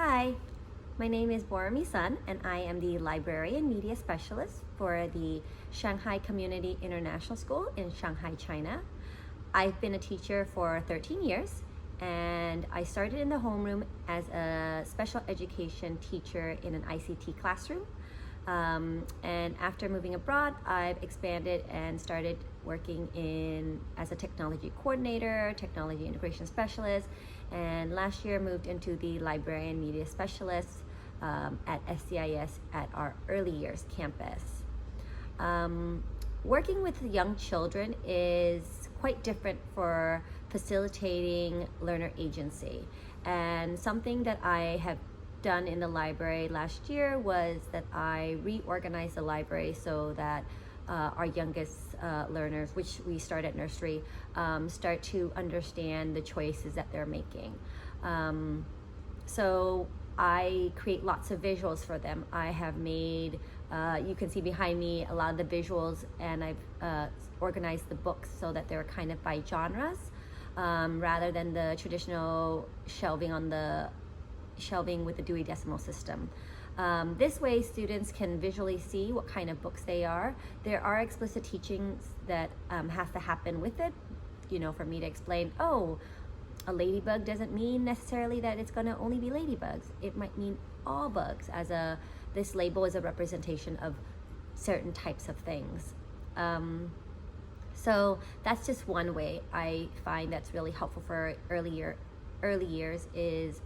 Hi, my name is Boramy Sun, and I am the Librarian Media Specialist for the Shanghai Community International School in Shanghai, China. I've been a teacher for 13 years, and I started in the homeroom as a special education teacher in an ICT classroom. And after moving abroad, I've expanded and started working as a technology coordinator, technology integration specialist, and last year moved into the librarian media specialist at SCIS at our early years campus. Working with young children is quite different for facilitating learner agency, and something that I have done in the library last year was that I reorganized the library so that our youngest learners, which we start at nursery, start to understand the choices that they're making. So I create lots of visuals for them. I have made, you can see behind me a lot of the visuals, and I've organized the books so that they're kind of by genres, rather than the traditional shelving with the Dewey Decimal System. This way students can visually see what kind of books they are. There are explicit teachings that have to happen with it, for me to explain, a ladybug doesn't mean necessarily that it's going to only be ladybugs. It might mean all bugs, this label is a representation of certain types of things. So that's just one way I find that's really helpful for early years is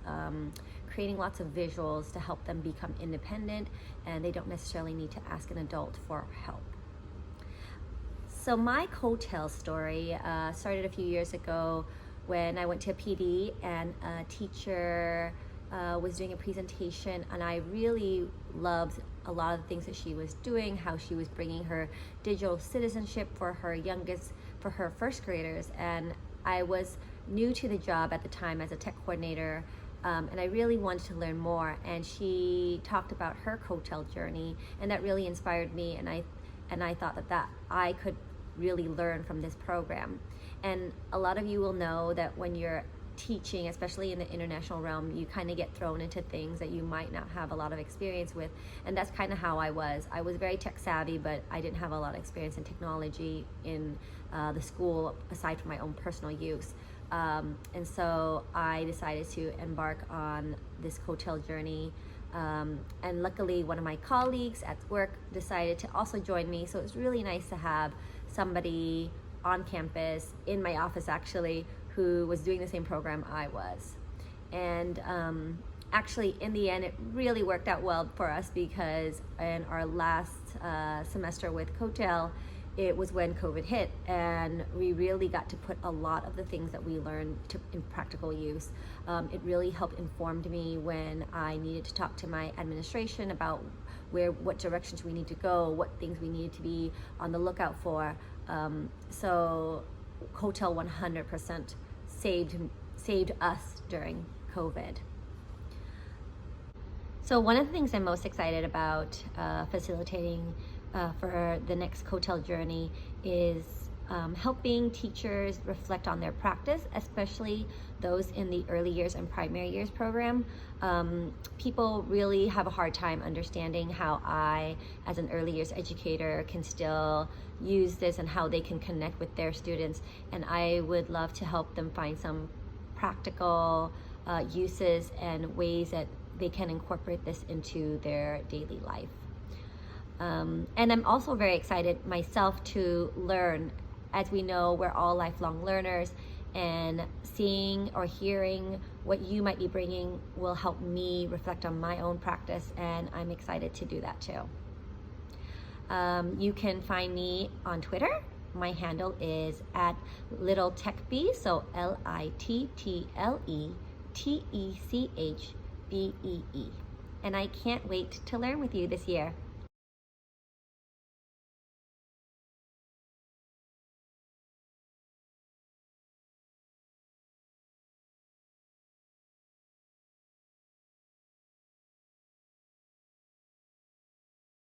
creating lots of visuals to help them become independent, and they don't necessarily need to ask an adult for help. So my COETAIL story started a few years ago when I went to a PD and a teacher was doing a presentation, and I really loved a lot of the things that she was doing, how she was bringing her digital citizenship for her first graders. And I was new to the job at the time as a tech coordinator, and I really wanted to learn more. And she talked about her COETAIL journey, and that really inspired me. And I thought that I could really learn from this program. And a lot of you will know that when you're teaching, especially in the international realm, you kind of get thrown into things that you might not have a lot of experience with. And that's kind of how I was. I was very tech savvy, but I didn't have a lot of experience in technology in the school, aside from my own personal use. And so I decided to embark on this COETAIL journey. And luckily, one of my colleagues at work decided to also join me. So it's really nice to have somebody on campus, in my office actually, who was doing the same program I was. And actually, in the end, it really worked out well for us, because in our last semester with COETAIL, it was when COVID hit, and we really got to put a lot of the things that we learned in practical use. It really helped informed me when I needed to talk to my administration about what directions we need to go, what things we needed to be on the lookout for. So COETAIL 100% saved us during COVID. So one of the things I'm most excited about facilitating for the next COETAIL journey is helping teachers reflect on their practice, especially those in the early years and primary years program. People really have a hard time understanding how I, as an early years educator, can still use this and how they can connect with their students. And I would love to help them find some practical uses and ways that they can incorporate this into their daily life. And I'm also very excited myself to learn. As we know, we're all lifelong learners, and seeing or hearing what you might be bringing will help me reflect on my own practice, and I'm excited to do that too. You can find me on Twitter. My handle is @LittleTechBee, so LittleTechBee. And I can't wait to learn with you this year.